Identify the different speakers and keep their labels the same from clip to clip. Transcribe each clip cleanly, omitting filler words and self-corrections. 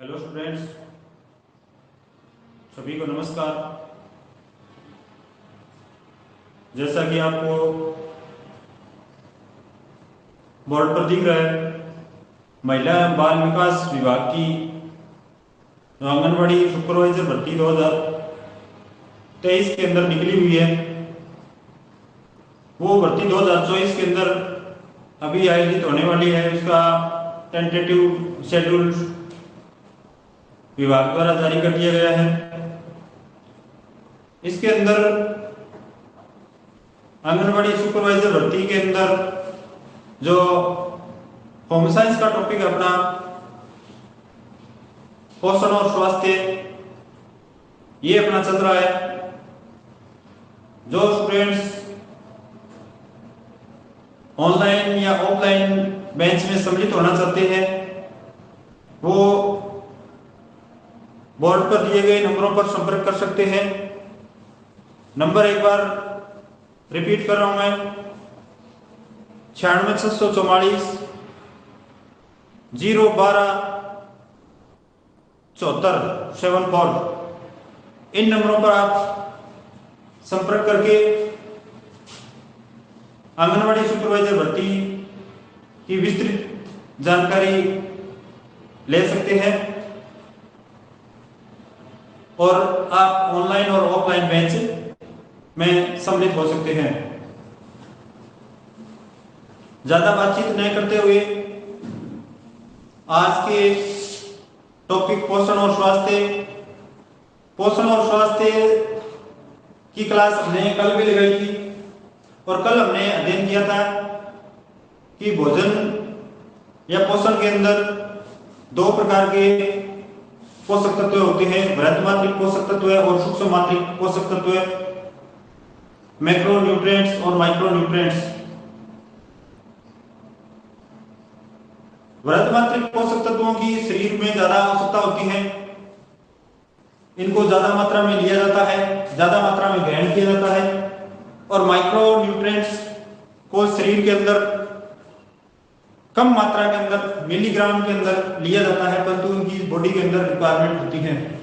Speaker 1: Hello students, सभी को नमस्कार। जैसा कि आपको बोर्ड पर दिख रहा है, महिला एवं बाल विकास विभाग की आंगनबाड़ी सुपरवाइजर भर्ती 2023 के अंदर निकली हुई है। वो भर्ती 2024 के अंदर अभी आयोजित होने वाली है। उसका टेंटेटिव शेड्यूल विभाग द्वारा जारी कर दिया गया है। इसके अंदर आंगनबाड़ी सुपरवाइजर भर्ती के अंदर जो होम साइंस का टॉपिक है अपना पोषण और स्वास्थ्य, ये अपना चल रहा है। जो स्टूडेंट्स ऑनलाइन या ऑफलाइन बेंच में सम्मिलित होना चाहते हैं वो बोर्ड पर दिए गए नंबरों पर संपर्क कर सकते हैं। नंबर एक बार रिपीट कर रहा हूं मैं, 96 644 012 74 74। इन नंबरों पर आप संपर्क करके आंगनबाड़ी सुपरवाइजर भर्ती की विस्तृत जानकारी ले सकते हैं और आप ऑनलाइन और ऑफलाइन बैच में सम्मिलित हो सकते हैं। ज्यादा बातचीत नहीं करते हुए आज के टॉपिक पोषण और स्वास्थ्य की क्लास हमने कल भी लगाई थी और कल हमने अध्ययन किया था कि भोजन या पोषण के अंदर दो प्रकार के पोषक तत्व होते हैं, वृहत मात्रिक पोषक तत्व और सूक्ष्म मात्रिक पोषक तत्व, मैक्रो न्यूट्रिएंट्स और माइक्रो न्यूट्रिएंट्स। वृहत मात्रिक पोषक तत्वों की शरीर में ज्यादा आवश्यकता होती है, इनको ज्यादा मात्रा में लिया जाता है, ज्यादा मात्रा में ग्रहण किया जाता है। और माइक्रो न्यूट्रिएंट्स को शरीर के अंदर कम मात्रा के अंदर मिलीग्राम के अंदर लिया जाता है, परंतु उनकी बॉडी के अंदर रिक्वायरमेंट होती है।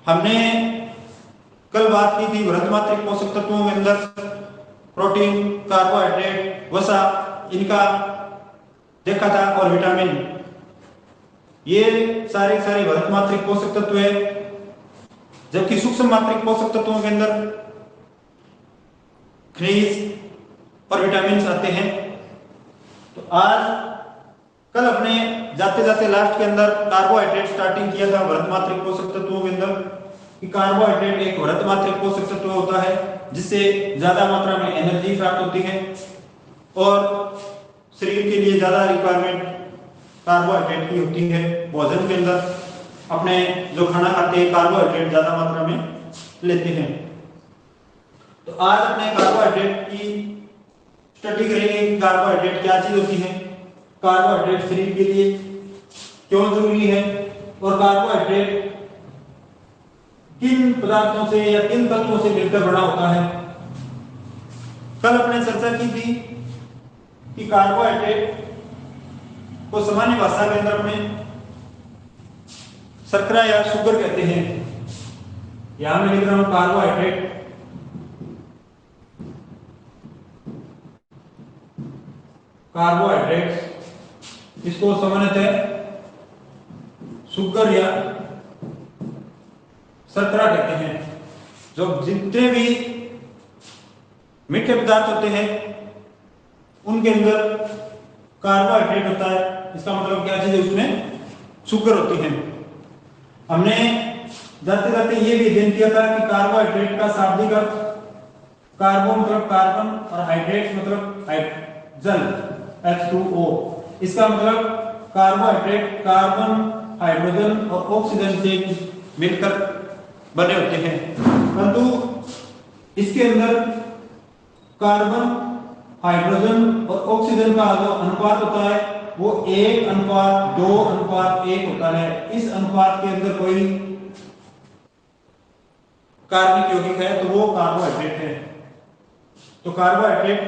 Speaker 1: हमने कल बात की थी वृहत मात्रिक पोषक तत्वों के अंदर प्रोटीन, कार्बोहाइड्रेट, वसा, इनका देखा था, और विटामिन। ये सारे वृहत मात्रिक पोषक तत्व है। जबकि सूक्ष्म मात्रिक पोषक तत्वों के अंदर खनिज और विटामिन आते हैं। तो आज कल अपने जाते जाते लास्ट के अंदर कार्बोहाइड्रेट स्टार्टिंग किया था वृहत मात्रिक पोषक तत्वों के अंदर कि कार्बोहाइड्रेट एक वृहत मात्रिक पोषक तत्व होता है जिससे ज्यादा मात्रा में एनर्जी प्राप्त होती है और शरीर के लिए ज्यादा रिक्वायरमेंट कार्बोहाइड्रेट की होती है। भोजन के अंदर अपने जो खाना खाते हैं कार्बोहाइड्रेट ज्यादा मात्रा में लेते हैं। तो आज अपने कार्बोहाइड्रेट की स्टडी करेंगे कि कार्बोहाइड्रेट क्या चीज होती है, कार्बोहाइड्रेट शरीर के लिए क्यों जरूरी है और कार्बोहाइड्रेट किन पदार्थों से या किन तत्वों से मिलकर बना होता है। कल अपने चर्चा की थी कि कार्बोहाइड्रेट को सामान्य भाषा के अंदर अपने शर्करा या शुगर कहते हैं। यहां में लिख रहा हूं कार्बोहाइड्रेट्स, इसको सामान्यतः शुगर या शर्करा कहते हैं। जो जितने भी मीठे पदार्थ होते हैं उनके अंदर कार्बोहाइड्रेट होता है। इसका मतलब क्या चीज है, उसमें शुगर होती है। हमने जाते जाते ये भी अध्ययन किया था कि कार्बोहाइड्रेट का शाब्दिक अर्थ कार्बो मतलब कार्बन और हाइड्रेट मतलब जल H2O। इसका मतलब कार्बोहाइड्रेट कार्बन, हाइड्रोजन और ऑक्सीजन से मिलकर बने होते हैं, परंतु इसके अंदर कार्बन, हाइड्रोजन और ऑक्सीजन का जो अनुपात होता है वो 1:2:1 होता है। इस अनुपात के अंदर कोई कार्बनिक यौगिक है तो वो कार्बोहाइड्रेट है। तो कार्बोहाइड्रेट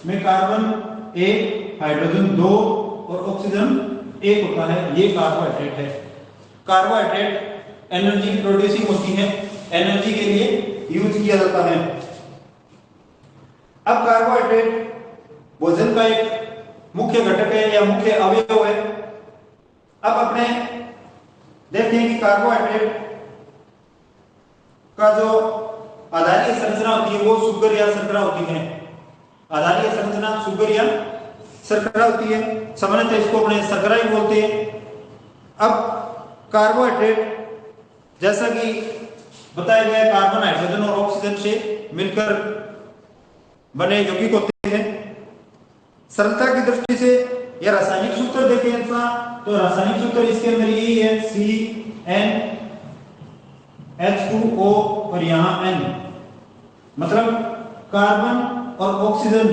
Speaker 1: में कार्बन 1, हाइड्रोजन 2 और ऑक्सीजन एक होता है, ये कार्बोहाइड्रेट है। कार्बोहाइड्रेट एनर्जी प्रोड्यूसिंग होती है, एनर्जी के लिए यूज किया जाता है। अब कार्बोहाइड्रेट भोजन का एक मुख्य घटक है या मुख्य अवयव है। अब अपने देखते हैं कि कार्बोहाइड्रेट का जो आधारीय संरचना होती है वो शुगर या शर्करा होती है। आधारीय संरचना शुगर या शर्करा होती है, सामान्यतः इसको अपने शर्करा ही बोलते हैं। अब कार्बोहाइड्रेट जैसा कि बताया गया, कार्बन हाइड्रोजन और ऑक्सीजन से मिलकर बने यौगिक होते हैं। सरलता की दृष्टि से या रासायनिक सूत्र देखें तो रासायनिक सूत्र इसके अंदर यही है, CnH2O और यहाँ N, मतलब कार्बन और ऑक्सीजन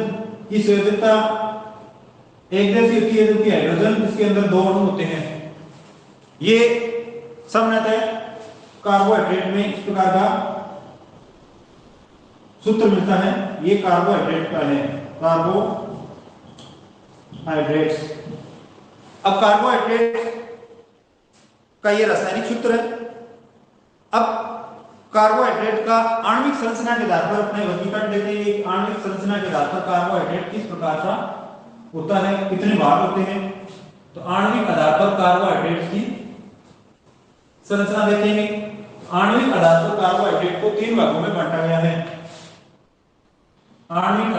Speaker 1: की संयोजकता एक जैसी होती है, जबकि हाइड्रोजन इसके अंदर दो अणु होते हैं। ये सामान्यतः कार्बोहाइड्रेट में इस प्रकार का सूत्र मिलता है। ये कार्बोहाइड्रेट का है, कार्बोहाइड्रेट्स। अब कार्बोहाइड्रेट का ये रासायनिक सूत्र है। अब कार्बोहाइड्रेट का आणविक संरचना के आधार पर अपने वर्गीकरण देते हैं। आणविक संरचना के आधार पर कार्बोहाइड्रेट किस प्रकार का होता है, कितने भाग होते हैं, तो आणविक आधार पर कार्बोहाइड्रेट की संरचना देते हैं। आणविक आधार पर कार्बोहाइड्रेट को 3 भागों में बांटा गया है। आणविक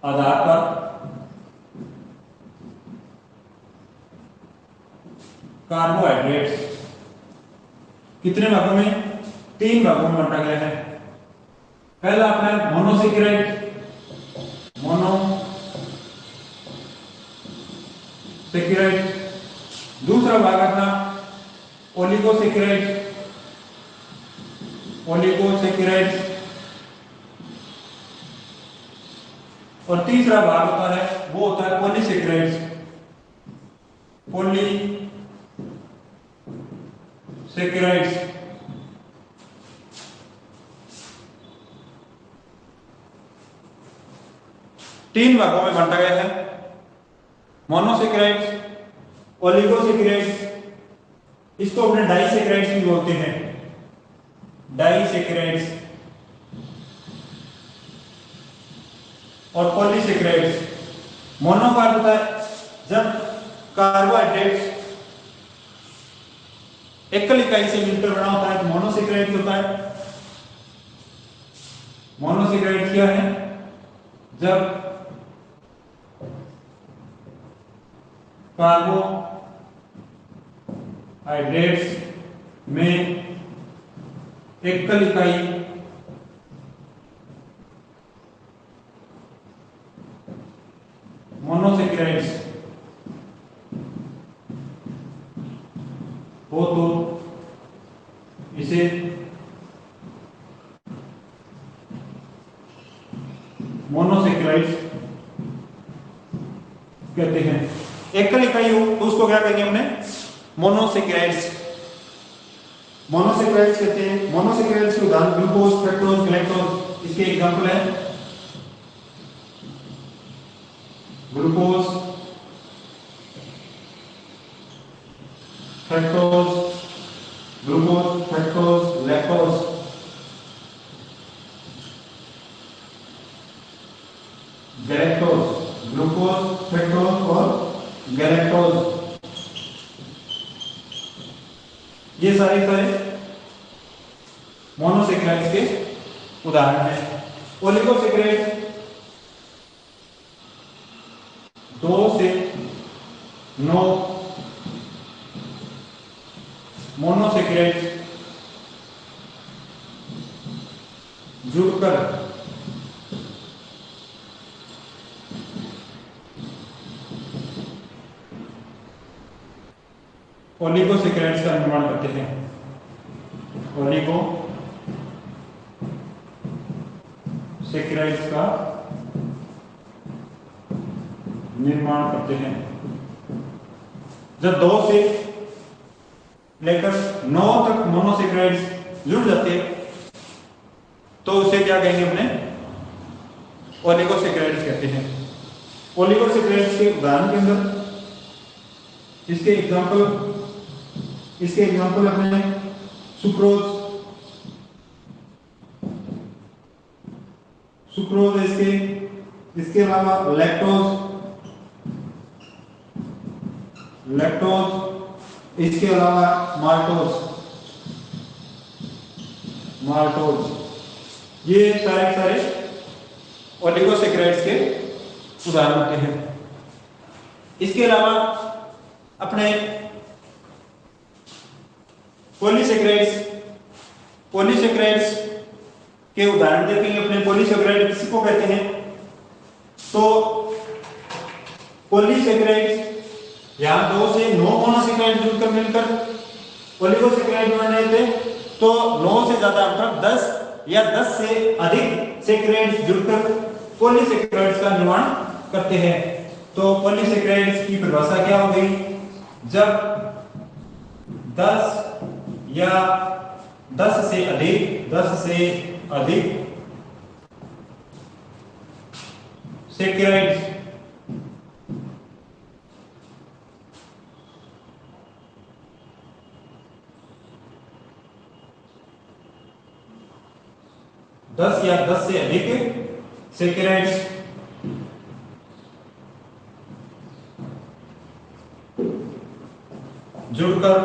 Speaker 1: आधार पर कार्बोहाइड्रेट्स कितने भागों में, 3 भागों में बांटा गया है। पहला अपना है मोनोसेकेराइड, दूसरा भाग अपना ओलिगोसेकेराइड, और तीसरा भाग होता है वो होता है पॉलीसेकेराइड्स, तीन भागों में बांटा गया है। मोनोसेकेराइड्स, ओलिगोसेकेराइड्स, इसको अपने डाइसेकेराइड्स भी बोलते हैं, डाइसेकेराइड्स, और पॉलीसेकेराइड्स। मोनो का अर्थ होता है जब कार्बोहाइड्रेट्स एकल इकाई से मिलकर बना होता है तो मोनोसेकेराइड होता है। मोनोसेकेराइड क्या है, जब कार्बोहाइड्रेट्स में एकल इकाई मोनोसेकेराइड्स हो तो इसे मोनोसेकेराइड्स कहते हैं। एकल इकाई हो तो उसको क्या कहेंगे हमने, मोनोसेकेराइड्स कहते हैं। मोनोसेकेराइड्स के उदाहरण ग्लूकोज, फ्रक्टोज, गैलेक्टोज, इसके एग्जांपल है glucose, fructose, lactose, galactose, glucose, fructose और गैलेक्टोज, ये सारे मोनोसेकेराइड्स के उदाहरण हैं। ओलिगोसेकेराइड्स 2 से 9 मोनोसेकेराइड्स जुड़कर ओलिगोसेकेराइड्स का निर्माण करते हैं। ओलिगोसेकेराइड्स का निर्माण करते हैं। जब 2 से लेकर 9 तक मोनोसेकेराइड्स जुड़ जाते हैं तो उसे क्या कहेंगे अपने, ओलिगोसैकेराइड्स कहते हैं। ओलिगोसैकेराइड्स के उदाहरण के अंदर इसके एग्जांपल अपने सुक्रोज इसके अलावा लैक्टोज, इसके अलावा माल्टोज, ये सारे ओलिगोसैकेराइड्स के उदाहरण होते हैं। इसके अलावा अपने पॉलीसैकेराइड्स के उदाहरण देखेंगे। अपने पॉलीसैकेराइड किसको कहते हैं? तो पॉलीसैकेराइड्स यहां 2 से 9 मोनोसैकेराइड जुड़कर मिलकर ओलिगोसैकेराइड बन रहे थे, तो 9 से ज्यादा अर्थात 10 या 10 से अधिक सैकेराइड्स जुड़कर पॉलीसैकेराइड्स का निर्माण करते हैं। तो पॉलीसैकेराइड्स की परिभाषा क्या हो गई? जब 10 या 10 से अधिक सैकेराइड्स जुड़कर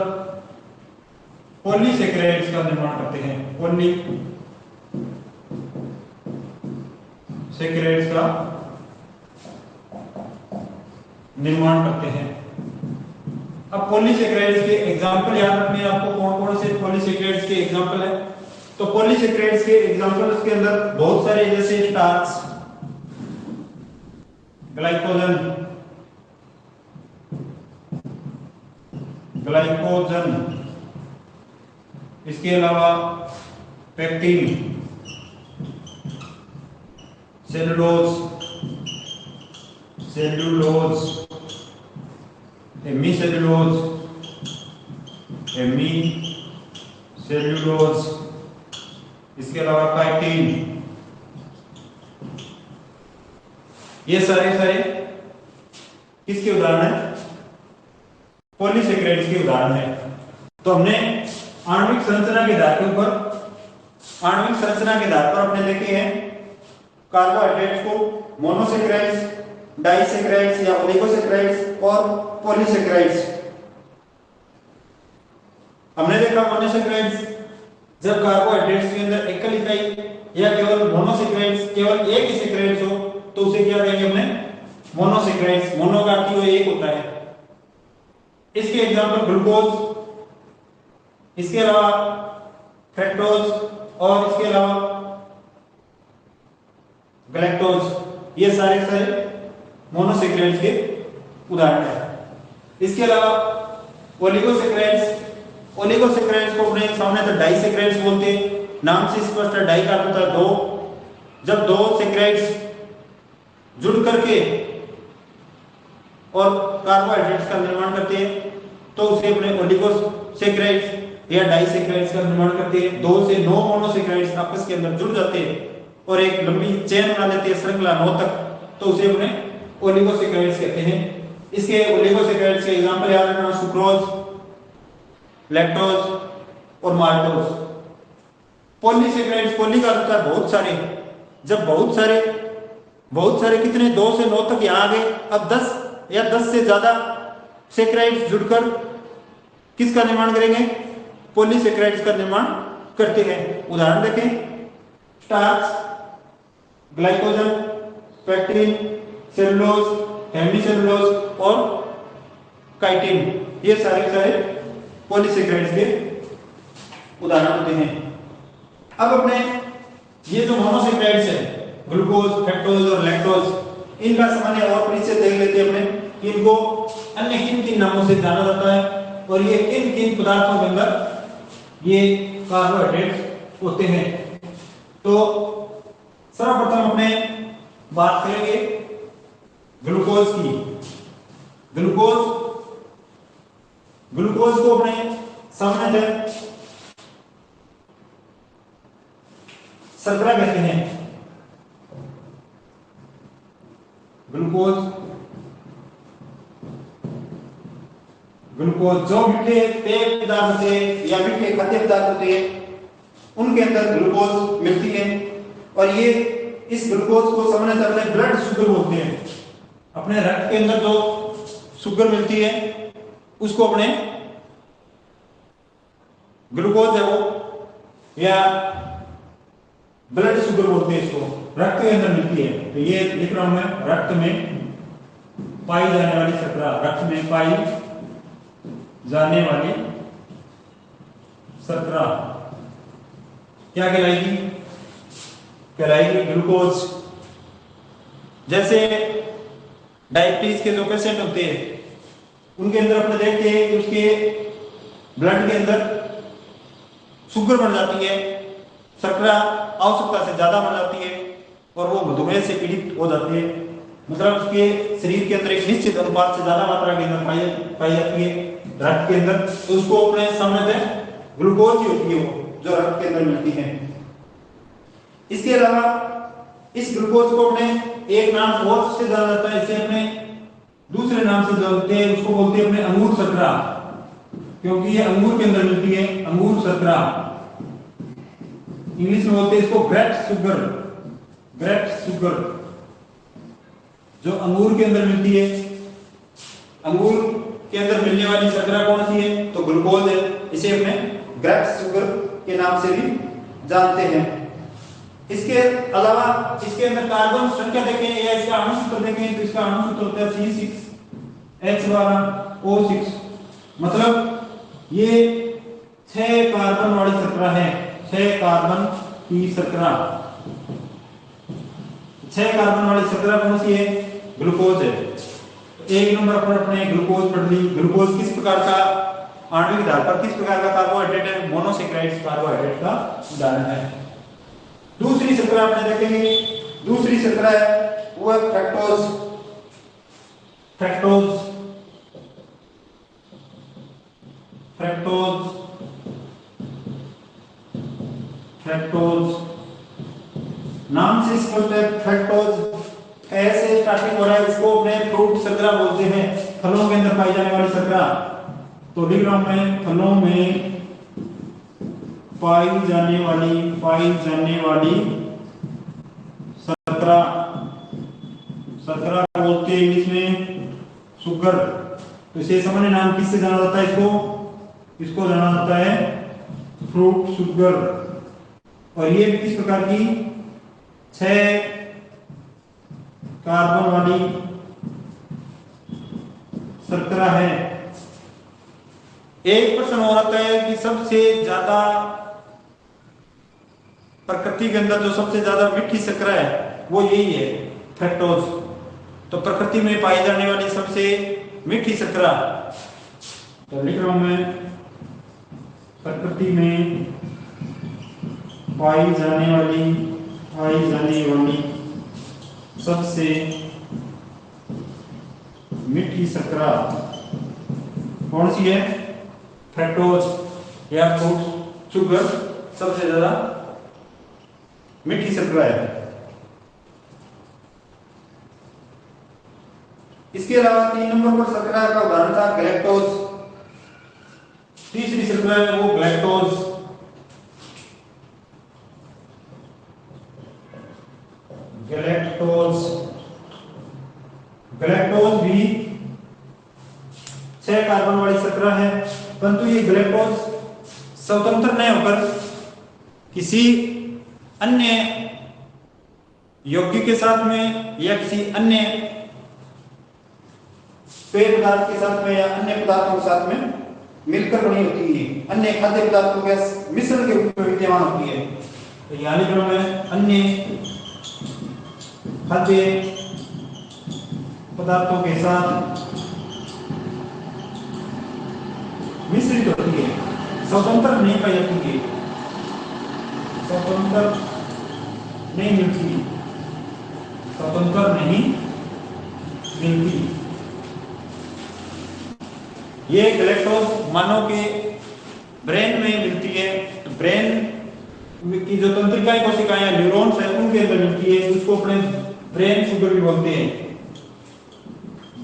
Speaker 1: पॉलीसैकेराइड्स का निर्माण करते हैं। पॉलीसैकेराइड्स का निर्माण करते हैं। अब पॉलीसैकेराइड्स के एग्जांपल याद रखने हैं आपको, कौन कौन से पॉलीसैकेराइड्स के एग्जांपल है। तो पॉलीसैकेराइड्स के एग्जांपल्स के अंदर बहुत सारे, जैसे स्टार्च, ग्लाइकोजन, इसके अलावा पेक्टिन, सेलुलोज, हेमीसेलुलोज, इसके अलावा काइटिन, ये सारे किसके उदाहरण हैं? पॉलीसैकेराइड्स के उदाहरण है। तो हमने आणविक संरचना के आधार पर अपने देखे हैं कार्बोहाइड्रेट्स को मोनोसैकेराइड्स, डाइसैकेराइड्स या ओलिगोसैकेराइड्स और पॉलीसैकेराइड्स। हमने देखा मोनोसैकेराइड्स जब कार्बोहाइड्रेट्स के अंदर एकल इकाई या केवल मोनोसैकेराइड्स, केवल एक ही सैकेराइड्स हो तो उसे क्या कहेंगे? हमने मोनोसैकेराइड्स। मोनो का अर्थ वो एक होता है। इसके एग्जांपल ग्लूकोज, इसके अलावा फ्रक्टोज और इसके अलावा गैलेक्टोज, ये सारे मोनोसैकेराइड्स के उदाहरण हैं। इसके अलावा ओलिगोसैकेराइड्स को अपने सामने तो डाइसैकेराइड्स बोलते हैं। नाम से स्पष्ट है, डाई का अर्थ होता है 2। जब 2 सैकेराइड्स जुड़ करके और कार्बोहाइड्रेट्स का निर्माण करते हैं तो उसे अपने ओलिगोसैकेराइड्स या डाइसैकेराइड्स का निर्माण करते हैं। 2 से 9 मोनोसैकेराइड्स आपस के अंदर जुड़ जाते हैं और एक लंबी चेन बना लेते हैं, श्रृंखला 9 तक, तो उसे अपने ओलिगोसैकेराइड्स कहते हैं। इसके ओलिगोसैकेराइड्स के एग्जांपल याद रखना, सुक्रोज, लैक्टोज और माल्टोज। पॉलीसैकेराइड्स, पॉली का अर्थ है बहुत सारे। जब बहुत सारे कितने? 2 से 9 तक यहां आ गए। अब 10 या 10 से ज्यादा सैकेराइड्स जुड़कर किसका निर्माण करेंगे? पॉलीसैकेराइड्स का निर्माण करते हैं। उदाहरण देखें, starch, glycogen, pectin, cellulose, hemicellulose और काइटिन, ये सारे पॉलीसैकेराइड्स के उदाहरण होते हैं। अब अपने ये जो मोनोसैकेराइड्स है, ग्लूकोज, फ्रक्टोज और लैक्टोज, इनका सामान्य और परिचय देख लेते हैं अपने। इनको अन्य किन नामों से जाना जाता है और ये किन पदार्थों के अंदर ये कार्बोहाइड्रेट्स होते हैं। तो सर्वप्रथम अपने बात करेंगे ग्लूकोज की। ग्लूकोज को अपने सामान्य शर्करा कहते हैं। ग्लूकोज ग्लूकोज जो मीठे पेय पदार्थ होते हैं या मीठे खाद्य पदार्थ होते हैं उनके अंदर ग्लूकोज मिलती है और ये इस ग्लूकोज को सामान्यतः अपने ब्लड शुगर बोलते हैं। अपने रक्त के अंदर जो शुगर मिलती है उसको अपने ग्लूकोज है वो या ब्लड शुगर बोलते हैं, इसको रक्त के अंदर मिलती है। तो ये लिख रहा हूं मैं, रक्त में पाई जाने वाली शर्करा, रक्त में पाई जाने वाली शर्करा क्या कहलाएगी? कहलाएगी ग्लूकोज। जैसे डायबिटीज के जो पेशेंट होते हैं उनके अंदर अपने देखते हैं कि उसके ब्लड के अंदर शुगर बढ़ जाती है, शर्करा आवश्यकता से ज्यादा बढ़ जाती है और वो मधुमेह से पीड़ित हो जाते हैं। मतलब उसके शरीर के अंदर एक निश्चित अनुपात से ज्यादा मात्रा के अंदर पाई जाती है रक्त के अंदर, तो उसको अपने सामने ग्लूकोज ही होती है वो जो रक्त के अंदर मिलती है। इसके अलावा इस ग्लूकोज को अपने एक नाम और से जाना जाता है, इसे अपने दूसरे नाम से जानते हैं, उसको बोलते हैं अपने अंगूर शर्करा, क्योंकि ये अंगूर के अंदर मिलती है, अंगूर शर्करा। इंग्लिश में बोलते हैं इसको ग्रेप्स शुगर, ग्रेप्स शुगर जो अंगूर के अंदर मिलती है। अंगूर के अंदर मिलने वाली शर्करा कौन सी है? तो ग्लूकोज है। इसे अपने ग्रेप्स शुगर के नाम से भी जानते हैं। इसके अलावा इसके अंदर कार्बन संख्या देखें या इसका अणु सूत्र देखें तो इसका अणु सूत्र होता है C6H12O6, मतलब ये 6 कार्बन वाली शर्करा है, 6 कार्बन की शर्करा। 6 कार्बन वाली शर्करा कौन सी है? ग्लूकोज है। एक नंबर पर अपने ग्लूकोज पढ़ ली। ग्लूकोज किस प्रकार का आणविक आधार पर किस प्रकार का कार्बोहाइड्रेट है? मोनोसैकेराइड्स कार्बोहाइड्रेट का उदाहरण है। दूसरी शर्करा अपने देखेंगे, दूसरी शर्करा है वो है फ्रक्टोज। फ्रक्टोज फ्रक्टोज फ्रक्टोज नाम से स्पष्ट है, फ्रक्टोज ऐसे स्टार्टिंग हो रहा है, इसको अपने फ्रूट शर्करा बोलते हैं, फलों के अंदर पाई जाने वाली शर्करा। तो लिख रहा हूं मैं, फलों में पाई जाने वाली शर्करा, शर्करा बोलते हैं इंग्लिश में शुगर। तो इसे सामान्य नाम किससे जाना जाता है? इसको जाना जाता है फ्रूट शुगर। और ये भी किस प्रकार की? 6 कार्बन वाली शर्करा है। एक प्रश्न हो रहा है कि सबसे ज्यादा प्रकृति के अंदर जो सबसे ज्यादा मीठी शर्करा है वो यही है, फ्रक्टोज। तो प्रकृति में पाई जाने वाली सबसे मीठी शर्करा, तो लिख रहा हूं मैं, प्रकृति में पाई जाने वाली सबसे मीठी शर्करा कौन सी है? फ्रक्टोज या फ्रूट शुगर सबसे ज्यादा मीठी शर्करा है। इसके अलावा 3 नंबर पर शर्करा का उदाहरण था गैलेक्टोज। तीसरी शर्करा है वो गैलेक्टोज। गैलेक्टोज गैलेक्टोज भी 6 कार्बन वाली शर्करा है, परंतु ये गैलेक्टोज स्वतंत्र नहीं होकर किसी अन्य यौगिक के साथ में या किसी अन्य पेय पदार्थ के साथ में या अन्य पदार्थों के साथ में मिलकर बनी होती है, अन्य खाद्य पदार्थों के मिश्रण के रूप में विद्यमान होती है। तो यानी क्रम में अन्य खाद्य पदार्थों के साथ मिश्रित होती है, स्वतंत्र नहीं पाई जाती है, स्वतंत्र नहीं मिलती, स्वतंत्र नहीं मिलती। ये गैलेक्टोज मानव के ब्रेन में मिलती है। तो ब्रेन की जो तंत्रिकाएं कोशिकाएं न्यूरॉन्स है उनके अंदर मिलती है, उसको अपने ब्रेन शुगर भी बोलते हैं।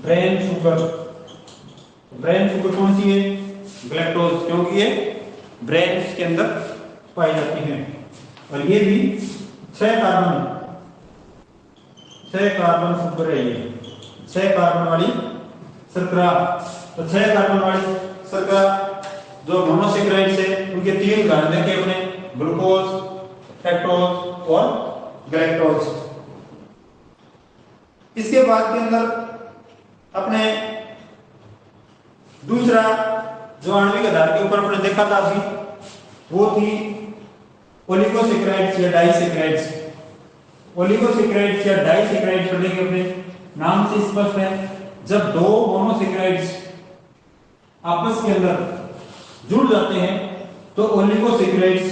Speaker 1: Brain sugar. ब्रेन शुगर कौन सी है? ग्लैक्टोज, क्योंकि ये ब्रेन के अंदर पाई जाती है। और ये भी 6 कार्बन शुगर है। ये 6 कार्बन वाली शर्करा। तो 6 कार्बन वाली शर्करा जो मोनोसेक्राइड्स है उनके 3 उदाहरण देखे अपने, ग्लूकोज, फ्रक्टोज और गैलेक्टोज। इसके बाद के अंदर अपने दूसरा जो आणविक आधार के ऊपर अपने देखा था अभी, वो थी ओलिगोसेक्राइड्स या डाइसेक्राइड्स। ओलिगोसेक्राइड्स या डाइसेक्राइड्स पढ़ेंगे अपने, नाम से स्पष्ट है, जब 2 मोनोसेक्राइड्स आपस के अंदर जुड़ जाते हैं तो ओलिगोसेक्राइड्स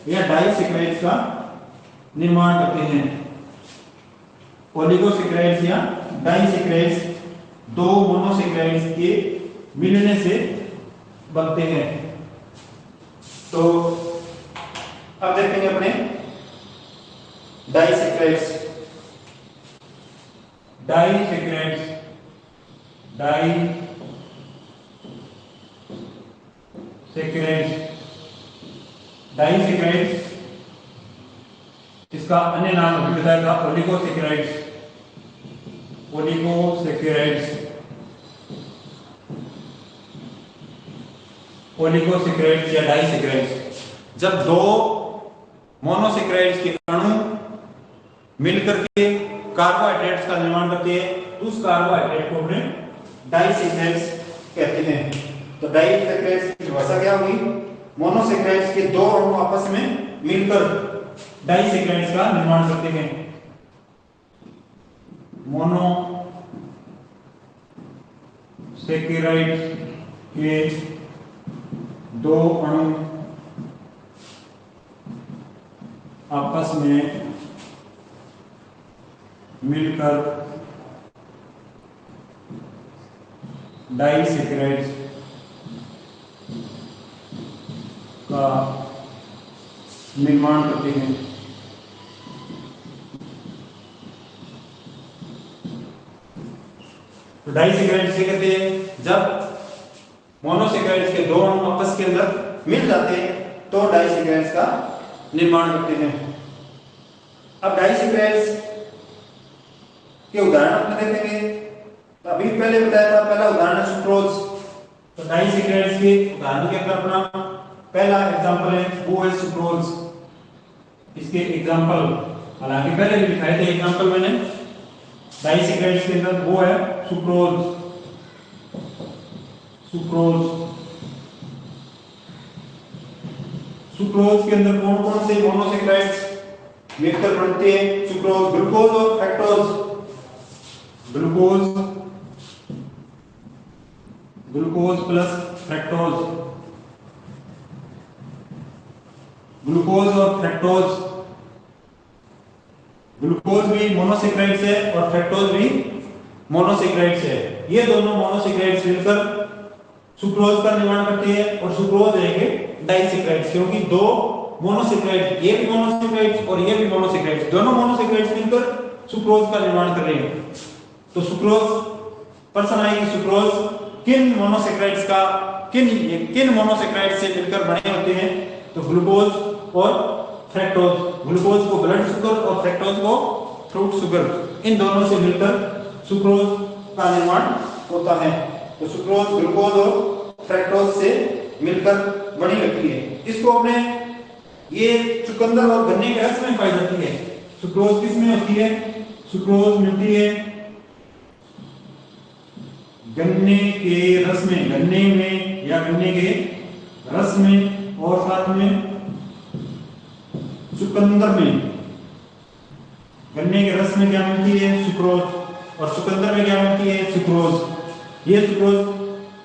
Speaker 1: या डाइसेक्राइड्स का निर्माण करते हैं। ओलिगोसेक्राइड्स या डाइसेक्राइड्स 2 मोनोसेक्राइड्स के मिलने से बनते हैं। तो अब देखेंगे अपने डाइसेक्राइड्स। डाइसेक्राइड्स इसका अन्य नाम अभी बताया था ओलिगोसेक्राइड्स। ओलिगोसेक्राइड्स या डाइसेक्राइड्स, जब 2 मोनोसेक्राइड्स के अणु मिलकर के कार्बोहाइड्रेट्स का निर्माण करते हैं तो उस कार्बोहाइड्रेट को अपने डाइसेक्राइड्स कहते हैं। तो डाइसेक्राइड्स की भाषा क्या हुई? मोनोसेक्राइड्स के 2 अणु आपस में मिलकर डाइसेक्राइड्स का निर्माण करते हैं। मोनोसेक्राइड्स के 2 अणु आपस में मिलकर डाइसेक्राइड्स का निर्माण करते हैं। तो डाइसेक्राइड्स क्या कहते हैं? जब मोनोसेक्राइड्स के 2 अणु आपस के अंदर मिल जाते हैं तो डाइसेक्राइड्स का निर्माण करते हैं। अब डाइसेक्राइड्स के उदाहरण अपने देखेंगे। तो अभी पहले बताया था, पहला उदाहरण है सुक्रोज। तो डाइसेक्राइड्स के उदाहरण के अंदर अपना पहला एग्जांपल है, वो है सुक्रोज। इसके एग्जांपल हालांकि पहले भी दिखाए थे एग्जांपल मैंने, डाइसेक्राइड्स के अंदर वो है सुक्रोज। सुक्रोज के अंदर कौन कौन से मोनोसेक्राइड्स मिलकर बनते हैं? सुक्रोज, ग्लूकोज और fructose. Glucose plus fructose. Glucose और फ्रक्टोज, ग्लूकोज भी मोनोसेक्राइड्स है और फ्रक्टोज भी मोनोसेक्राइड्स है। ये दोनों मोनोसेक्राइड्स मिलकर सुक्रोज का निर्माण करते हैं और सुक्रोज रहेंगे डाइसेक्राइड्स, क्योंकि 2 मोनोसेक्राइड्स, ये भी मोनोसेक्राइड्स और ये भी मोनोसेक्राइड्स, दोनों मोनोसेक्राइड्स मिलकर सुक्रोज का निर्माण कर रहे हैं। तो सुक्रोज, प्रश्न आएगी सुक्रोज किन मोनोसेक्राइड्स से मिलकर बने होते हैं? तो ग्लूकोज और फ्रक्टोज। ग्लूकोज को ब्लड शुगर और फ्रक्टोज को फ्रूट शुगर, इन दोनों से मिलकर सुक्रोज का निर्माण होता है। तो सुक्रोज ग्लूकोज और फ्रक्टोज से मिलकर बनी होती है। इसको अपने ये चुकंदर और गन्ने के रस में पाई जाती है। सुक्रोज किस में होती है? सुक्रोज मिलती है गन्ने के रस में, गन्ने में या गन्ने के रस में, और साथ में चुकंदर में। गन्ने के रस में क्या मिलती है? सुक्रोज, और चुकंदर में क्या मिलती है? सुक्रोज। ये सुक्रोज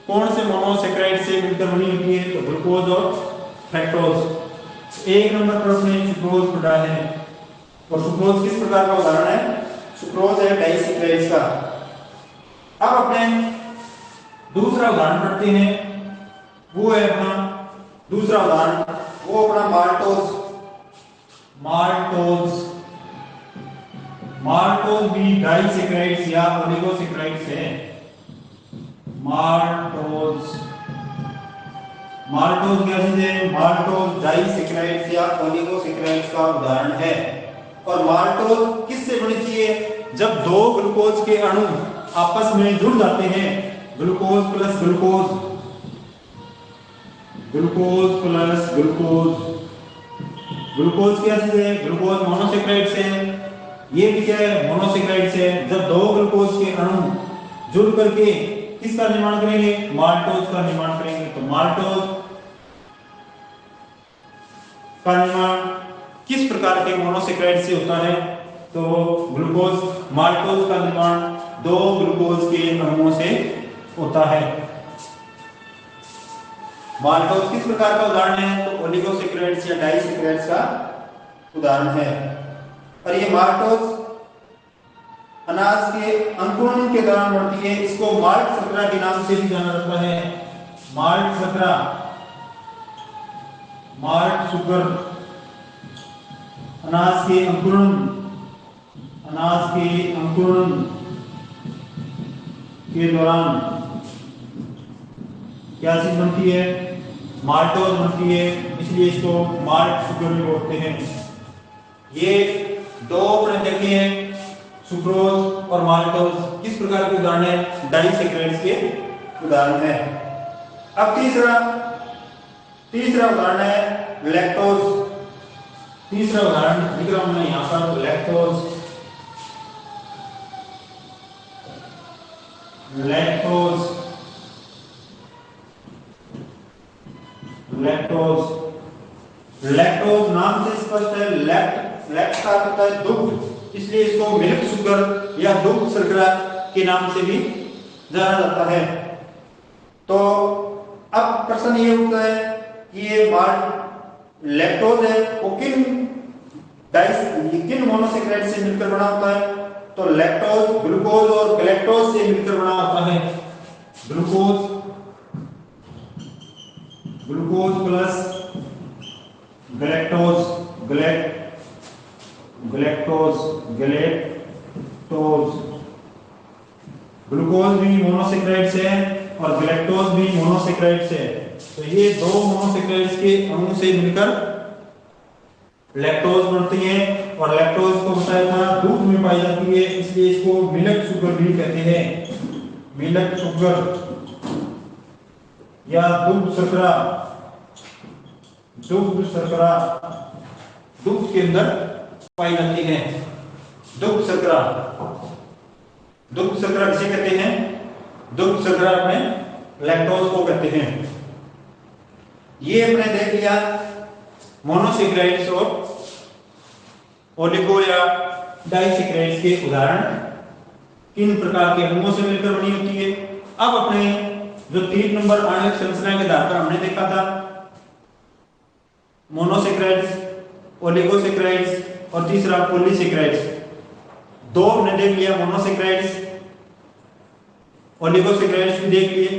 Speaker 1: कौन से मोनोसेक्राइड से मिलकर बनी होती है? तो ग्लूकोज और फ्रक्टोज। 1 नंबर पर उसने सुक्रोज पढ़ा है। और सुक्रोज किस प्रकार का उदाहरण है? सुक्रोज है डाइसेक्राइड्स का। अब अपने दूसरा उदाहरण पढ़ते हैं, वो है अपना दूसरा उदाहरण, वो अपना माल्टोज। माल्टोज भी डाइसेक्राइड्स या ओलिगोसेक्राइड्स है। माल्टोज। माल्टोज क्या चीज है? माल्टोज डाइसैकेराइड्स या ओलिगोसैकेराइड्स का उदाहरण है। और माल्टोज किससे बनी होती है? जब दो ग्लूकोज के अणु आपस में जुड़ जाते हैं, glucose plus glucose, glucose plus glucose. Glucose क्या चीज है? ग्लूकोज मोनोसैकेराइड्स है। ये भी क्या है? मोनोसैकेराइड्स है। जब दो ग्लूकोज के अणु जुड़ करके किसका निर्माण करेंगे? माल्टोज का निर्माण करेंगे। तो माल्टोज का निर्माण किस प्रकार के मोनोसैकेराइड से होता है? तो ग्लूकोज, माल्टोज का निर्माण दो ग्लूकोज के अणुओं से होता है। माल्टोज किस प्रकार का उदाहरण है? तो ओलिगोसैकेराइड्स या डाइसैकेराइड्स का उदाहरण है। और ये माल्टोज अनाज के अंकुरण के दौरान बढ़ती है। इसको माल्ट शर्करा के नाम से भी जाना जाता है। माल्ट शर्करा, माल्ट शुगर। अनाज के अंकुरण, अनाज के अंकुरण के दौरान क्या चीज बनती है? माल्टोज बनती है। इसलिए इसको माल्ट शुगर भी बोलते हैं। ये दो अपने देखे हैं, सुक्रोज और माल्टोज, किस प्रकार के उदाहरण है? डाइसैकेराइड्स के उदाहरण है। अब तीसरा उदाहरण है लैक्टोज। तीसरा उदाहरण लिख रहा हूं मैं यहां पर, लैक्टोज। लैक्टोज, लैक्टोज, लैक्टोज नाम से स्पष्ट है। लैक्ट का अर्थ है दुग्ध, इसलिए इसको मिल्क शुगर या दुग्ध शर्करा के नाम से भी जाना जाता है। तो अब प्रश्न ये उठता है कि ये लैक्टोज है वो किन मोनोसैकेराइड से मिलकर बना होता है? तो लैक्टोज ग्लूकोज और गैलेक्टोज से मिलकर बना होता है। Glucose, glucose plus galactose, galactose, galactose. Glucose भी मोनोसैकेराइड्स है और गैलेक्टोज भी मोनोसैकेराइड्स है। तो ये दो मोनोसैकेराइड्स के अणु से मिलकर लैक्टोज बनती है। और लैक्टोज को बताया था दूध में पाई जाती है, इसलिए इसको मिल्क शुगर भी कहते हैं। मिल्क शुगर या दुग्ध शर्करा, दुग्ध शर्करा दूध के अंदर पाई जाती है। दुग्ध शर्करा, दुग्ध शर्करा किसे कहते हैं? दुग्ध शर्करा में लैक्टोज को कहते हैं। ये हमने देख लिया मोनोसैकेराइड्स और ओलिगो या डाइसैकेराइड्स के उदाहरण किन प्रकार के अणुओं से मिलकर बनी होती है। अब अपने जो 3 नंबर आणविक संरचना के आधार पर हमने देखा था मोनोसैकेराइड्स, ओलिगोसैकेराइड्स और तीसरा पॉलीसैकेराइड्स। दो हमने देख लिया, मोनोसैकेराइड्स, ओलिगोसैकेराइड्स भी देख लिए।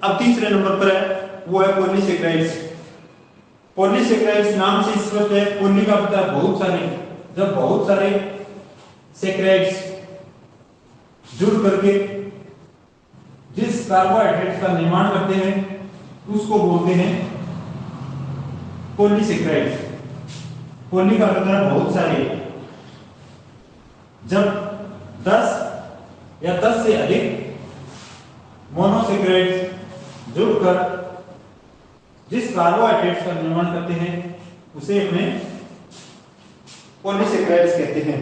Speaker 1: अब तीसरे नंबर पर है वो है पॉलीसैकेराइड्स। पॉलीसैकेराइड्स नाम से स्पष्ट है, पॉली का मतलब बहुत सारे। जब बहुत सारे सैकेराइड्स जुड़ करके जिस कार्बोहाइड्रेट का निर्माण करते हैं उसको बोलते हैं पॉलीसैकेराइड्स। पॉली का मतलब है बहुत सारे। जब 10 या 10 से अधिक मोनोसैकेराइड्स जुड़कर जिस कार्बोहाइड्रेट्स का निर्माण करते हैं उसे हमें पॉलीसैकेराइड्स कहते हैं।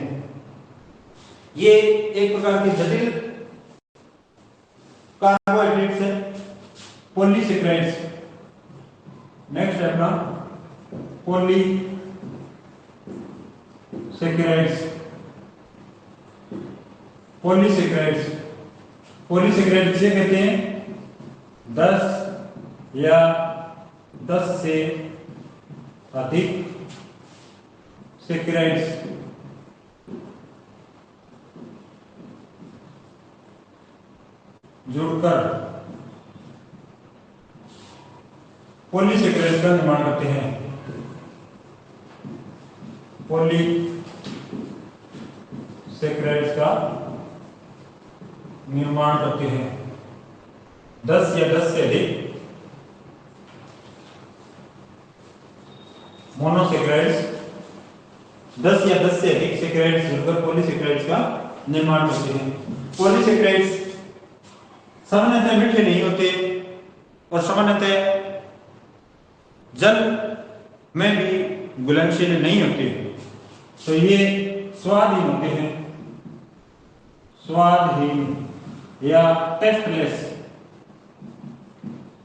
Speaker 1: ये एक प्रकार की जटिल कार्बोहाइड्रेट्स है पॉलीसैकेराइड्स। नेक्स्ट है अपना पॉलीसैकेराइड्स। पॉलीसैकेराइड्स, पॉलीसैकेराइड किसे कहते हैं? 10 या 10 से अधिक सैकेराइड्स जुड़कर पॉलीसैकेराइड्स का निर्माण करते हैं। पॉलीसैकेराइड्स का निर्माण करते हैं। 10 या 10 से अधिक मोनोसेक्राइड्स, 10 या 10 से अधिक सेक्राइड्स मिलकर पॉलीसेक्राइड्स का निर्माण करते हैं। पॉलीसेक्राइड्स सामान्यतः मीठे नहीं होते और सामान्यतः जल में भी घुलनशील नहीं होते, तो ये स्वादहीन होते हैं, स्वादहीन या टेस्टलेस,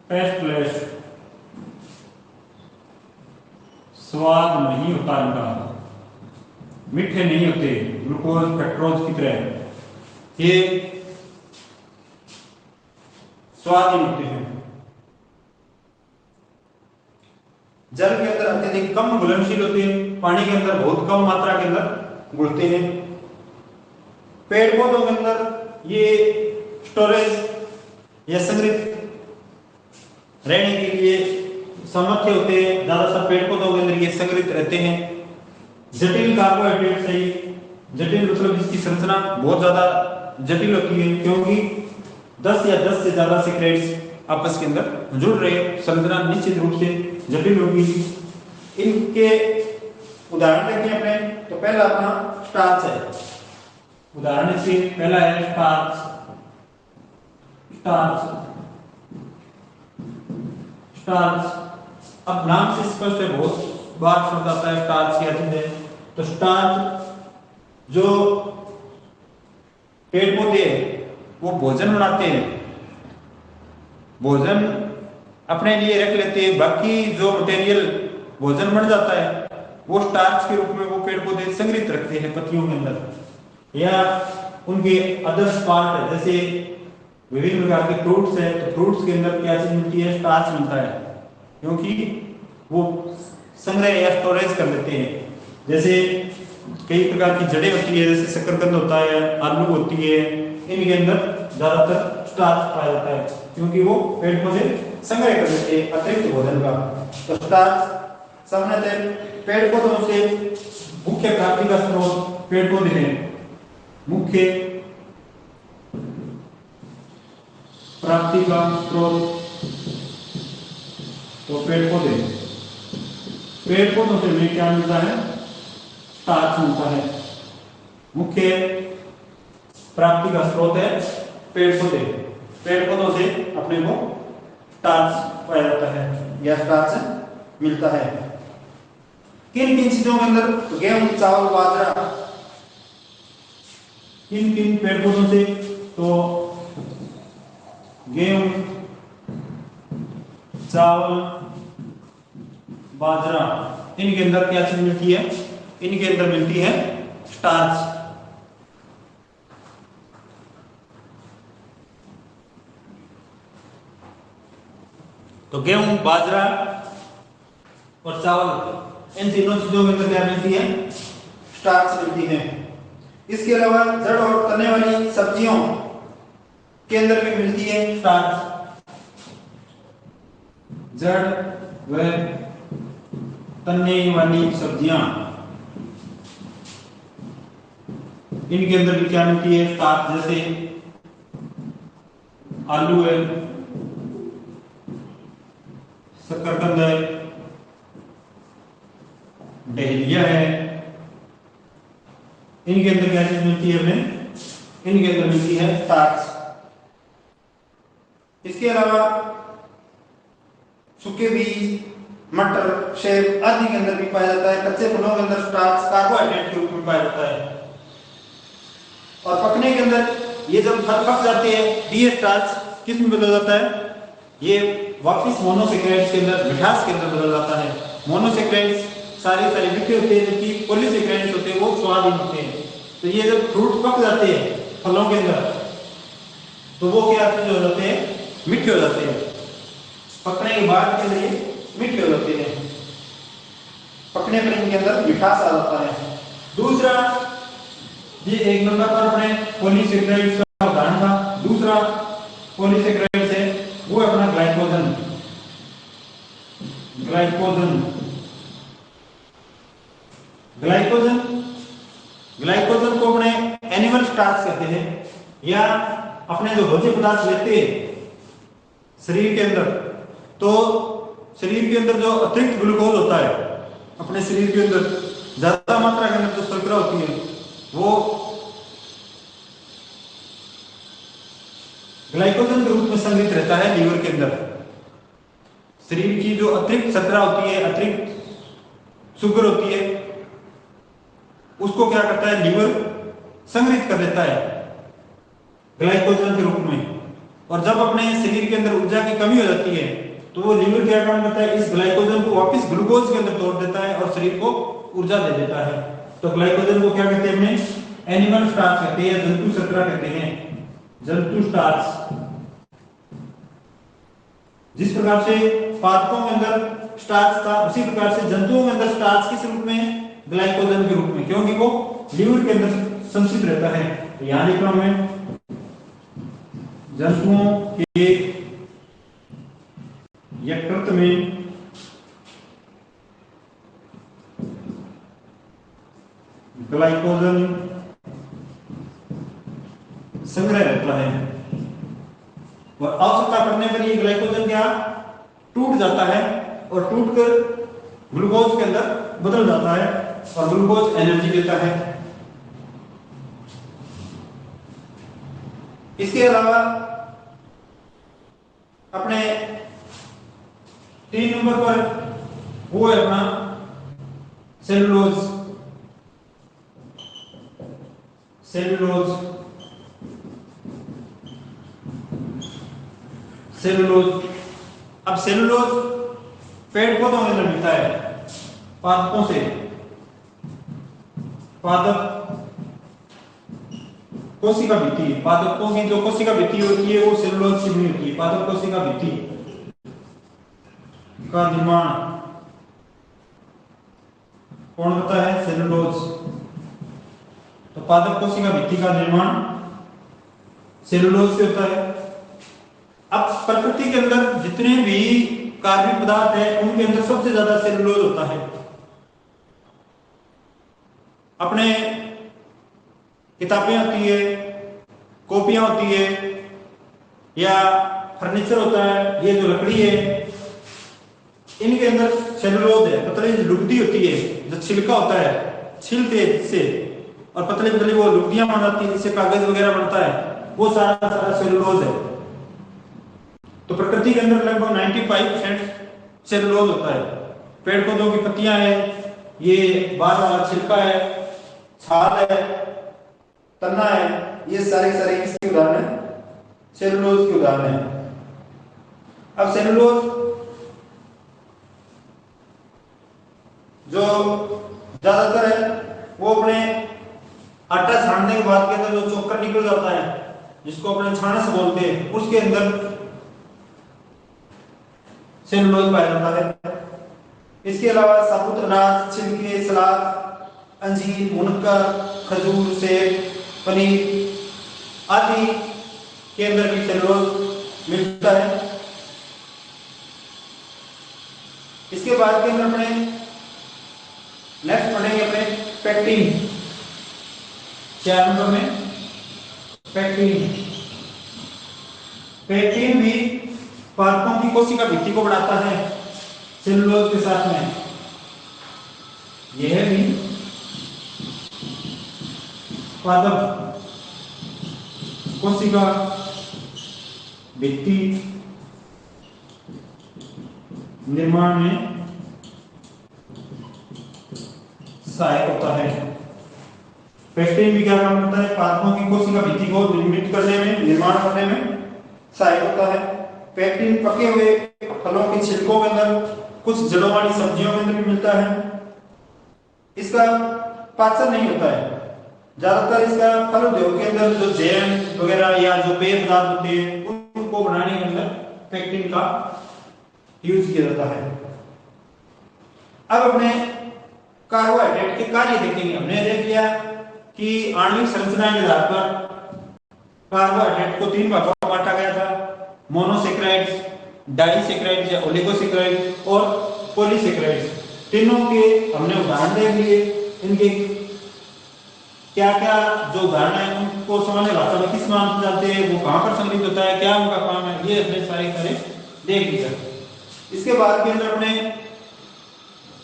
Speaker 1: टेस्टलेस, स्वाद नहीं होता इनका, मीठे नहीं होते ग्लूकोज फ्रक्टोज की तरह, ये स्वादहीन होते हैं। जल के अंदर अत्यधिक कम घुलनशील होते हैं, पानी के अंदर बहुत कम मात्रा के अंदर घुलते हैं। पेड़ पौधों के अंदर ये स्टोरेज या संग्रहित रहने के लिए सामर्थ्य होते हैं, ज्यादातर पेड़ पौधों के अंदर ये संग्रहित रहते हैं। जटिल कार्बोहाइड्रेट से, जटिल मतलब इसकी संरचना बहुत ज्यादा जटिल होती है, क्योंकि 10 या 10 से ज्यादा सेक्रेट्स आपस के अंदर जुड़ रहे, संरचना निश्चित रूप से जटिल होगी। इनके उदाहरण देखें अपने, तो पहला अपना स्टार्च है, उदाहरण से पहला है स्टार्च, स्टार्च, स्टार्च। अब नाम से स्पष्ट है, बहुत बार शब्द आता है स्टार्च क्या चीज है। तो स्टार्च जो पेड़ पौधे वो भोजन बनाते हैं, भोजन अपने लिए रख लेते हैं, बाकी जो मटेरियल भोजन बन जाता है वो स्टार्च के रूप में वो पेड़ पौधे संग्रहित रखते हैं पत्तियों के अंदर, या उनके अदर्स पार्ट है, जैसे विभिन्न प्रकार के फ्रूट्स है, तो फ्रूट्स के अंदर क्या चीज मिलती है, स्टार्च मिलता है, क्योंकि वो संग्रह या स्टोरेज कर लेते हैं। जैसे कई प्रकार की जड़ें होती है, जैसे शकरकंद होता है, आलू होती है, इनके अंदर ज्यादातर स्टार्च पाया जाता है, क्योंकि वो पेड़ पौधे संग्रह कर लेते हैं अतिरिक्त भोजन का। तो स्टार्च सामान्यतः पेड़ पौधों से मुख्य प्राप्ति का स्रोत पेड़ पौधे हैं, मुख्य प्राप्ति का स्रोत तो पेड़ पौधे, पेड़ पौधों से हमें क्या मिलता है, स्टार्च मिलता है। मुख्य प्राप्ति का स्रोत है पेड़ पौधे, पेड़ पौधों से अपने को स्टार्च पाया जाता है या स्टार्च मिलता है। किन किन चीजों के अंदर, तो गेहूं, चावल, बाजरा, किन किन पेड़ पौधों से, तो गेहूं, चावल, बाजरा, इनके अंदर क्या चीज मिलती है, इनके अंदर मिलती है स्टार्च। तो गेहूं, बाजरा और चावल, इन तीनों चीजों के अंदर क्या मिलती है, स्टार्च मिलती है। इसके अलावा जड़ और तने वाली सब्जियों के अंदर भी मिलती है स्टार्च, जड़ व तने वाली सब्जियां, इनके अंदर भी क्या मिलती है, स्टार्च। जैसे आलू है, शकरकंद है, डहेलिया है, इनके अंदर क्या चीज मिलती है हमें, इनके अंदर मिलती है स्टार्च। इसके अलावा सूखे बीज, मटर, सेब आदि के अंदर भी पाया जाता है। कच्चे फलों के अंदर स्टार्च कार्बोहाइड्रेट के रूप में पाया जाता है। और पकने के अंदर ये जब फल पक जाते हैं, ये स्टार्च किस में बदल जाता है, ये वापिस मोनोसेक्राइड्स के अंदर, मिठास के अंदर बदल जाता है। मोनोसेक्राइड्स सारे मीठे होते हैं, जबकि पॉलीसेक्राइड्स होते हैं वो स्वादहीन होते हैं। तो ये जब फ्रूट पक जाते हैं फलों के अंदर, तो वो क्या हो जाते हैं, मीठे हो जाते हैं। पकने के बाद के लिए मीठे हो जाते हैं, पकने पर इनके अंदर मिठास आ जाता है। दूसरा, ये एक नंबर पर अपने पॉलीसेक्राइड्स का उदाहरण था। दूसरा पॉलीसेक्राइड्स है वो अपना ग्लाइकोजन, ग्लाइकोजन, ग्लाइकोजन, ग्लाइकोजन को अपने एनिमल स्टार्च कहते हैं, या अपने जो भोज्य पदार्थ लेते हैं शरीर के अंदर, तो शरीर के अंदर जो अतिरिक्त ग्लूकोज होता है, अपने शरीर के अंदर ज्यादा मात्रा के अंदर जो शर्करा होती है वो ग्लाइकोजन के रूप में संग्रहित रहता है लीवर के अंदर। शरीर की जो अतिरिक्त शर्करा होती है, अतिरिक्त शुगर होती है, उसको क्या करता है लीवर संग्रहित कर देता है ग्लाइकोजन के रूप में। और जब अपने शरीर के अंदर ऊर्जा की कमी हो जाती है तो वो लीवर क्या काम करता है, इस ग्लाइकोजन को वापस ग्लूकोज के अंदर तोड़ देता है और शरीर को ऊर्जा दे देता है। तो ग्लाइकोजन को क्या कहते हैं, अपने एनिमल स्टार्च कहते हैं, जंतु शर्करा कहते हैं, जंतु स्टार्च। जिस प्रकार से पादपों के अंदर स्टार्च था, उसी प्रकार से जंतुओं के अंदर स्टार्च किस रूप में, ग्लाइकोजन के रूप में, क्योंकि वो लीवर के अंदर संचित रहता है। तो यहां लिख रहा हूं मैं, जंतुओं के यकृत में ग्लाइकोजन संग्रह रहता है और आवश्यकता पड़ने पर ये ग्लाइकोजन क्या टूट जाता है और टूटकर ग्लूकोज के अंदर बदल जाता है और ग्लूकोज एनर्जी देता है। इसके अलावा अपने 3 नंबर पर वो है अपना सेलुलोज। सेलुलोज सेलुलोज अब सेलुलोज पेड़ पौधों के अंदर मिलता है, पादपों से। पादप कोशिका भित्ति, पादपों की जो कोशिका भित्ति होती है वो सेलुलोज से बनी होती है। पादप कोशिका भित्ति का निर्माण कौन होता है, सेलुलोज। तो पादप कोशिका भित्ति का निर्माण सेलुलोज से होता है। अब प्रकृति के अंदर जितने भी कार्बनिक पदार्थ है उनके अंदर सबसे ज्यादा सेलुलोज होता है। अपने किताबें होती है, कॉपियां होती है या फर्नीचर होता है, ये जो लकड़ी है इनके अंदर सेलुलोज है। पतली लुगदी होती है, जो छिलका होता है, छिलते से और पतली पतली वो लुगदियां बनाती है जिससे कागज वगैरह बनता है, वो सारा सारा सेलुलोज है। तो प्रकृति के अंदर लगभग 95% सेलुलोज होता है। पेड़ पौधों की पत्तियां है, ये बाहर वाला छिलका है, छाल है, तना है, ये सारे सारे किसके उदाहरण है, सेलुलोज के उदाहरण है। अब सेलुलोज जो ज्यादातर है वो अपने आटा छानने के बाद के अंदर जो चोकर निकल जाता है जिसको अपने छानस बोलते हैं, उसके अंदर सेलुलोज पाया जाता है। इसके अलावा साबुत अनाज, छिलके, सलाद, अंजीर, मुनक्का, खजूर, सेब, पनीर आदि के अंदर भी सेलुलोज मिलता है। इसके बाद के अंदर अपने नेक्स्ट पढ़ेंगे अपने पेक्टिन। 4 नंबर में पेक्टिन। पेक्टिन भी पादपों की कोशिका भित्ति को बढ़ाता है सेलुलोज के साथ में। यह भी पादप कोशिका भित्ति निर्माण में सहायक होता है। पेक्टिन भी क्या काम करता है, पादपों की कोशिका भित्ति को निर्मित करने में, निर्माण करने में सहायक होता है। पेक्टिन पके हुए फलों के छिलकों के अंदर, कुछ जड़ों वाली सब्जियों के अंदर भी मिलता है। इसका पाचन नहीं होता है, ज्यादातर इसका फल उद्योग के अंदर जो जैम वगैरह या जो पेय पदार्थ होते हैं उनको बनाने के अंदर पेक्टिन का यूज किया जाता है। अब अपने कार्बोहाइड्रेट के कार्य देखेंगे। हमने देख लिया कि आणविक संरचना के आधार पर कार्बोहाइड्रेट को 3 भागों में बांटा गया था, मोनोसेक्राइड्स, डाइसेक्राइड्स या ओलिगोसेक्राइड्स और पॉलीसेक्राइड्स। तीनों के हमने उदाहरण देख लिए, इनके क्या क्या जो उदाहरण है उनको सामान्य भाषा में किस नाम से जानते हैं, वो कहाँ पर संग्रहित होता है, क्या उनका काम है, ये अपने सारे देख लिया। इसके बाद के अंदर अपने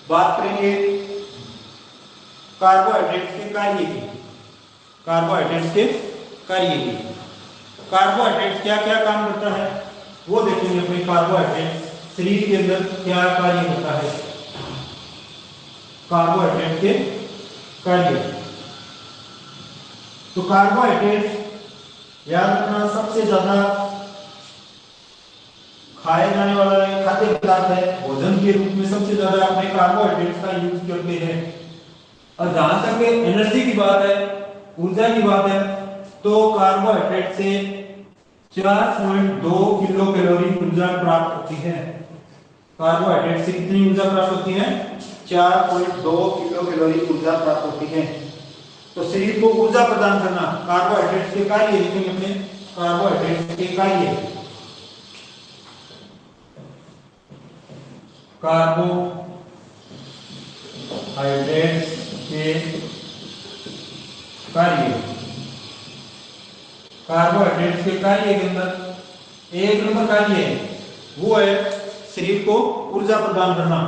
Speaker 1: बात करेंगे कार्बोहाइड्रेट्स के कार्य की। कार्बोहाइड्रेट्स के कार्य की, कार्बोहाइड्रेट क्या क्या काम करता है वो देखेंगे अपने। कार्बोहाइड्रेट शरीर के अंदर क्या कार्य होता है, कार्बोहाइड्रेट के कार्य। तो कार्बोहाइड्रेट याद रखना सबसे ज्यादा खाए जाने वाला खाद्य पदार्थ है, भोजन के रूप में सबसे ज्यादा अपने कार्बोहाइड्रेट्स का यूज करते हैं। और जहां तक एनर्जी की बात है, ऊर्जा की बात है, तो कार्बोहाइड्रेट से 4.2 किलो कैलोरी ऊर्जा प्राप्त होती है। कार्बोहाइड्रेट से कितनी ऊर्जा प्राप्त होती है, 4.2 किलो कैलोरी ऊर्जा प्राप्त होती है। तो शरीर को ऊर्जा प्रदान करना कार्बोहाइड्रेट के कार्य लिखेंगे अपने। कार्बोहाइड्रेट के कार्य, कार्बोहाइड्रेट के कार्य। कार्बोहाइड्रेट के कार्य के अंदर एक नंबर कार्य है वो है शरीर को ऊर्जा प्रदान करना।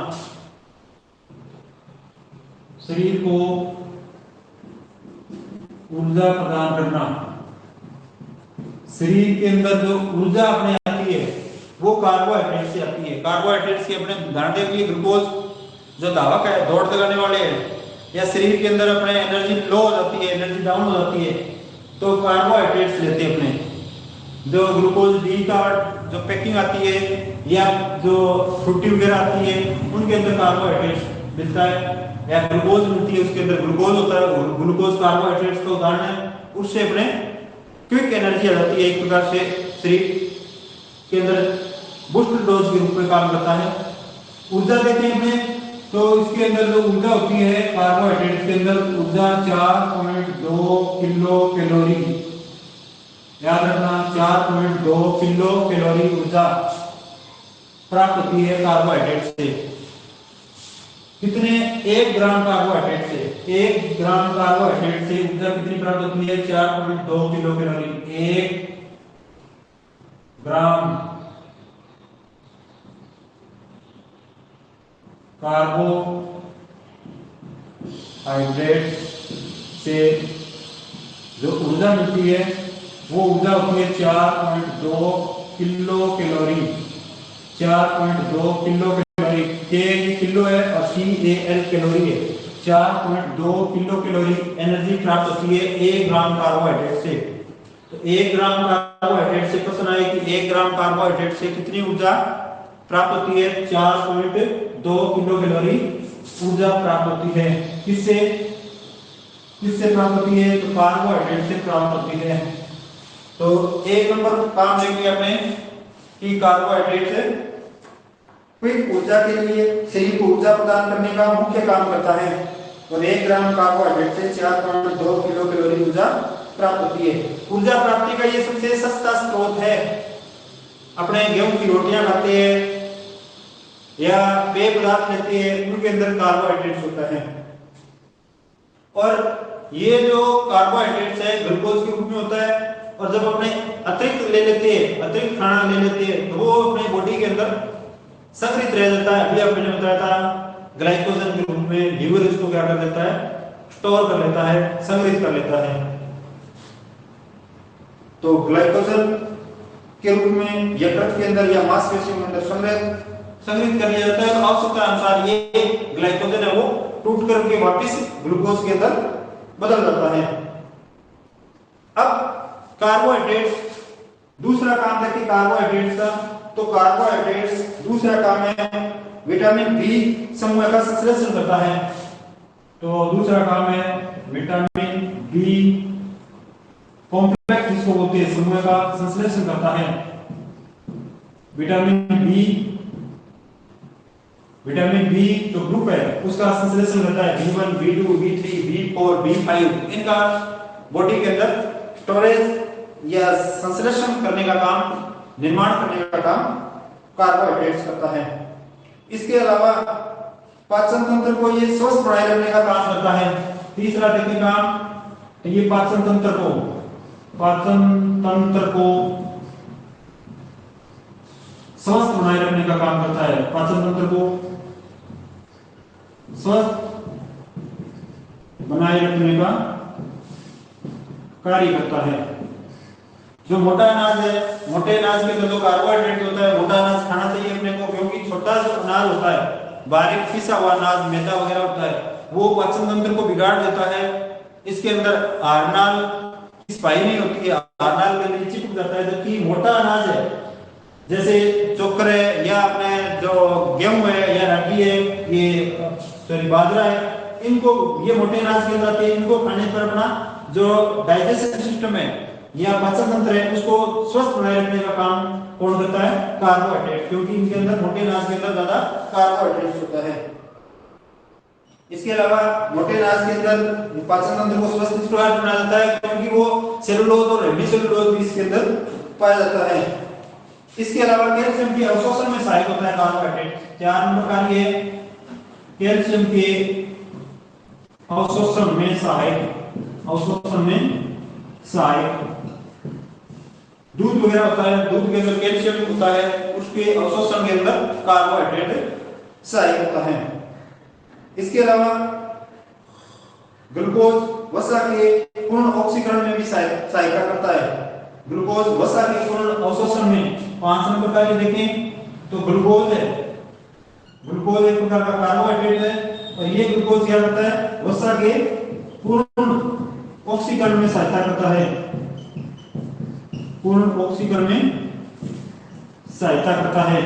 Speaker 1: शरीर को ऊर्जा प्रदान करना, शरीर के अंदर जो ऊर्जा अपने आती है वो कार्बोहाइड्रेट से आती है। कार्बोहाइड्रेट से अपने उदाहरण के लिए ग्लूकोज जो धावक है, दौड़ लगाने वाले हैं, या शरीर के अंदर अपने एनर्जी लो हो जाती है, एनर्जी डाउन हो जाती है, तो कार्बोहाइड्रेट्स लेते हैं अपने। जो ग्लूकोज डी का जो पैकिंग आती है या जो फ्रूटी वगैरह आती है उनके अंदर कार्बोहाइड्रेट्स मिलता है, या ग्लूकोज मिलती है उसके अंदर ग्लूकोज होता है, ग्लूकोज कार्बोहाइड्रेट्स का उदाहरण है। उससे अपने क्विक एनर्जी आ जाती है, एक प्रकार से शरीर के अंदर बूस्ट डोज के रूप में काम करता है। ऊर्जा देते हैं अपने, तो इसके अंदर जो ऊर्जा होती है कार्बोहाइड्रेट के अंदर ऊर्जा 4.2 किलो कैलोरी, याद रखना 4.2 किलो कैलोरी ऊर्जा प्राप्त होती है कार्बोहाइड्रेट से। कितने, 1 ग्राम कार्बोहाइड्रेट से, 1 ग्राम कार्बोहाइड्रेट से ऊर्जा कितनी प्राप्त होती है, 4.2 किलो कैलोरी। 1 ग्राम कार्बोहाइड्रेट से जो ऊर्जा मिलती है वो ऊर्जा होती है 4.2 किलो कैलोरी। 4.2 किलो कैलोरी, के किलो है और CAL कैलोरी है। 4.2 किलो कैलोरी एनर्जी प्राप्त होती है 1 ग्राम कार्बोहाइड्रेट से। तो 1 ग्राम कार्बोहाइड्रेट से प्रश्न आए कि 1 ग्राम कार्बोहाइड्रेट से कितनी ऊर्जा प्राप्त होती है, 4.2 किलो कैलोरी ऊर्जा प्राप्त होती है। किससे किससे प्राप्त होती है, तो कार्बोहाइड्रेट से प्राप्त होती है। तो एक नंबर काम देखेंगे अपने कि कार्बोहाइड्रेट से क्विक ऊर्जा के लिए शरीर को ऊर्जा प्रदान करने का मुख्य काम करता है। और 1 ग्राम कार्बोहाइड्रेट से 4.2 किलो कैलोरी ऊर्जा प्राप्त होती है। ऊर्जा प्राप्ति का ये सबसे सस्ता स्रोत है। अपने गेहूं की रोटियां खाते हैं या पेय पदार्थ लेते हैं, उनके अंदर कार्बोहाइड्रेट्स होता है। और ये जो कार्बोहाइड्रेट्स है ग्लूकोज के रूप में होता है, और जब अपने अतिरिक्त ले लेते हैं, अतिरिक्त खाना ले लेते हैं, तो वो अपने बॉडी के अंदर संग्रहित रह जाता है। अभी आपने बताया था ग्लाइकोजन के रूप में लीवर इसको क्या कर लेता है, स्टोर कर लेता है, संग्रहित कर लेता है। तो ग्लाइकोजन के रूप में यकृत के अंदर या मांसपेशियों के अंदर संग्रहित कर लिया जाता है। और आवश्यकता अनुसार ये ग्लाइकोजन है वो टूट करके वापस ग्लूकोज के अंदर बदल जाता है। अब कार्बोहाइड्रेट्स दूसरा काम देखिए कार्बोहाइड्रेट्स का, तो कार्बोहाइड्रेट्स दूसरा काम है विटामिन बी समूह का संश्लेषण करता है। तो दूसरा काम है विटामिन बी कॉम्प्लेक्स जिसको बोलते हैं समूह का संश्लेषण करता है। विटामिन बी जो ग्रुप है उसका संश्लेषण करता है। B1, B2, B3, B4, B5 इनका बॉडी के अंदर स्टोरेज या संश्लेषण करने का काम, निर्माण करने का काम कार्बोहाइड्रेट्स करता है। इसके अलावा पाचन तंत्र को ये स्वस्थ बनाए रखने का काम करता है। तीसरा देखिए काम तो ये पाचन तंत्र को स्वस्थ बनाए रखने का काम करता है। पाचन तंत्र को स्वस्थ बनाए रखने का कार्य करता है। जो मोटा अनाज है, मोटे अनाज के अंदर जो कार्बोहाइड्रेट होता है, मोटा अनाज खाना चाहिए अपने को, क्योंकि छोटा जो अनाज होता है, बारीक पिसा हुआ अनाज, मैदा वगैरह होता है, वो पाचन तंत्र को बिगाड़ देता है। इसके अंदर आरनाल की सफाई नहीं होती है, आरनाल के अंदर चिपक जाता है। जबकि मोटा अनाज है, जैसे चोकर है या अपने जो गेहूं है या रागी है, ये सॉरी बाजरा है, इनको ये मोटे अनाज के अंदर आते हैं। इनको खाने पर अपना जो डाइजेशन सिस्टम है या पाचन तंत्र है उसको स्वस्थ बनाए रखने का काम कौन करता है? कार्बोहाइड्रेट, क्योंकि इनके अंदर मोटे अनाज के अंदर ज्यादा कार्बोहाइड्रेट होता है। इसके अलावा मोटे अनाज के अंदर पाचन तंत्र को स्वस्थ इस प्रकार बना जाता है क्योंकि वो सेलुलोज और हेमीसेलुलोज भी इसके अंदर पाया जाता है। इसके अलावा कैल्शियम के अवशोषण में सहायक होता है कार्बोहाइड्रेट। 4 नंबर कार्य है कैल्शियम के अवशोषण में सहायक। दूध वगैरह होता है, दूध के अंदर कैल्शियम होता है, उसके अवशोषण के अंदर कार्बोहाइड्रेट सहायक होता है। इसके अलावा ग्लूकोज वसा के पूर्ण ऑक्सीकरण में भी सहायता करता है। ग्लूकोज वसा के पूर्ण अवशोषण में 5 नंबर कार्य देखें तो ग्लूकोज है, ग्लूकोज एक प्रकार का कार्बोहाइड्रेट है और ये ग्लूकोज क्या करता है? वसा के पूर्ण ऑक्सीकरण में सहायता करता है, पूर्ण ऑक्सीकरण में सहायता करता है।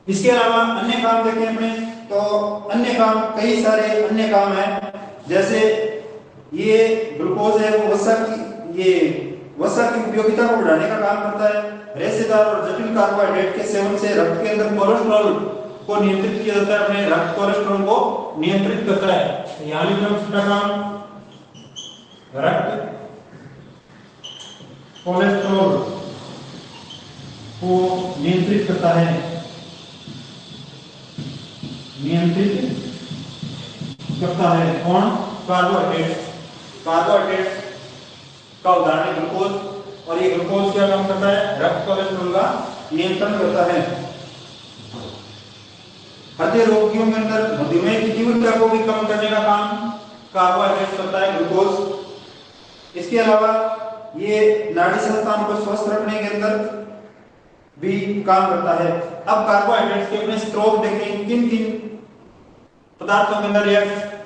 Speaker 1: इसके अलावा अन्य काम देखें अपने तो अन्य काम, कई सारे अन्य काम है। जैसे ये ग्लूकोज है वो वसा की उपयोगिता को बढ़ाने का काम करता है। रेशेदार और जटिल कार्बोहाइड्रेट के सेवन से रक्त के अंदर कोलेस्ट्रॉल को नियंत्रित किया जाता है, अपने रक्त कोलेस्ट्रॉल को नियंत्रित करता है। यहाँ लिखना छोटा काम, रक्त कोलेस्ट्रॉल को नियंत्रित करता है, कौन? कार्बोहाइड्रेट का उदाहरण है ग्लूकोज, और ये ग्लूकोज क्या काम करता है? रक्त कोलेस्ट्रॉल का नियंत्रण करता है। हृदय रोगियों के अंदर मधुमेह की तीव्रता को भी कम करने का काम कार्बोहाइड्रेट करता है ग्लूकोज। इसके अलावा ये नाड़ी संस्थान को स्वस्थ रखने के अंदर भी काम करता है। अब कार्बोहाइड्रेट्स के अपने स्रोत देखें, किन किन पदार्थों के अंदर या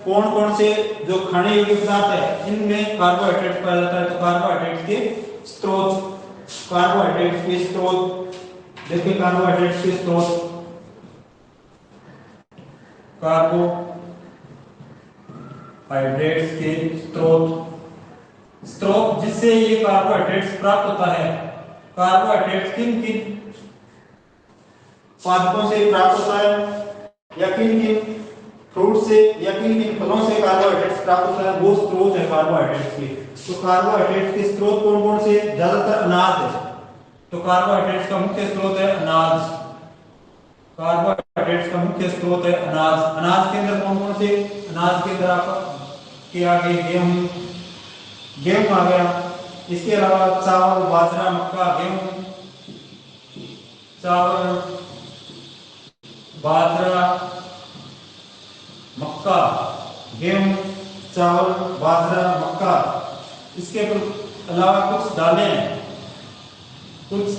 Speaker 1: कौन कौन से जो खाने योग्य पदार्थ है इनमें कार्बोहाइड्रेट पाया जाता है। तो कार्बोहाइड्रेट के स्रोत देखिए, कार्बोहाइड्रेट्स के स्रोत, कार्बोहाइड्रेट्स के स्रोत जिससे ये कार्बोहाइड्रेट्स प्राप्त होता है। कार्बोहाइड्रेट्स किन किन पादपों से प्राप्त होता है या किन किन फ्रूट से या किन किन फलों से कार्बोहाइड्रेट्स प्राप्त होता है, वो स्रोत है कार्बोहाइड्रेट्स के। तो कार्बोहाइड्रेट्स के स्रोत कौन कौन से? ज्यादातर अनाज है, तो कार्बोहाइड्रेट्स का मुख्य स्रोत है अनाज। कार्बोहाइड्रेट्स का मुख्य स्रोत है अनाज। अनाज के अंदर कौन कौन से? अनाज के अंदर आपके आगे गेहूं आ गया। इसके अलावा चावल, बाजरा, मक्का, गेहूं, चावल, बाजरा, मक्का, गेहूं, चावल, बाजरा, मक्का। इसके अलावा कुछ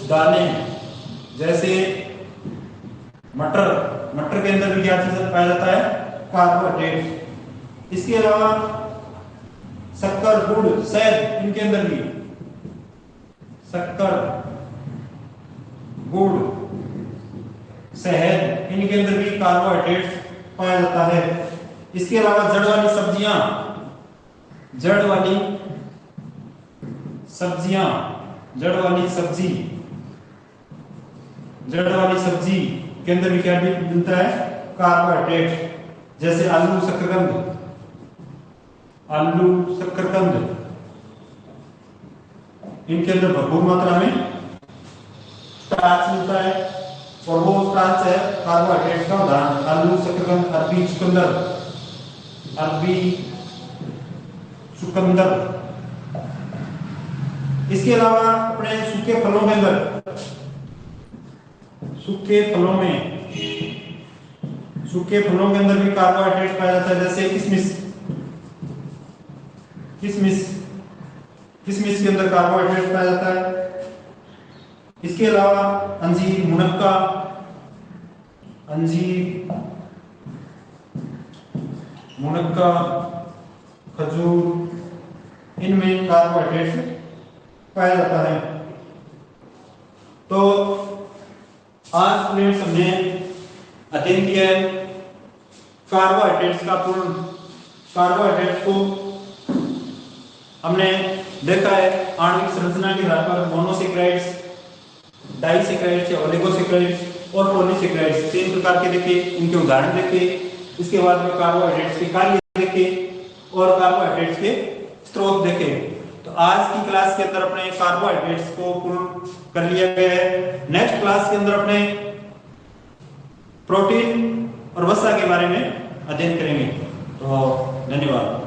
Speaker 1: दालें जैसे मटर के अंदर भी क्या चीज पाया जाता है? कार्बोहाइड्रेट। इसके अलावा शक्कर, गुड़, शहद, इनके अंदर भी शक्कर, गुड़, शहद, इनके अंदर भी कार्बोहाइड्रेट पाया जाता है। इसके अलावा जड़ वाली सब्जी के अंदर भी क्या मिलता है? कार्बोहाइड्रेट। जैसे आलू, शकरकंद, इनके अंदर भरपूर मात्रा में स्टार्च मिलता है और वो स्टार्च है कार्बोहाइड्रेट का उदाहरण। आलू, शकरकंद, अरबी, चुकंदर, अरबी, चुकंदर। इसके अलावा अपने सूखे फलों के अंदर, सूखे फलों के अंदर भी कार्बोहाइड्रेट पाया जाता है, जैसे किशमिश के अंदर कार्बोहाइड्रेट पाया जाता है। इसके अलावा अंजीर, मुनक्का, खजूर, इनमें कार्बोहाइड्रेट पाया जाता है। तो आज स्टूडेंट्स हमने अध्ययन किया है कार्बोहाइड्रेट्स को हमने देखा है आणविक संरचना के आधार पर मोनोसेक्राइड्स, डाइसेक्राइड्स या ओलिगोसेक्राइड्स और पॉलीसेक्राइड्स, 3 प्रकार के देखे, इनके उदाहरण देखे। इसके बाद में कार्बोहाइड्रेट्स के कार्य देखे और कार्बोहाइड्रेट्स के स्रोत देखे। तो आज की क्लास के अंदर अपने कार्बोहाइड्रेट्स को पूर्ण कर लिया गया है। नेक्स्ट क्लास के अंदर अपने प्रोटीन और वसा के बारे में अध्ययन करेंगे। तो धन्यवाद।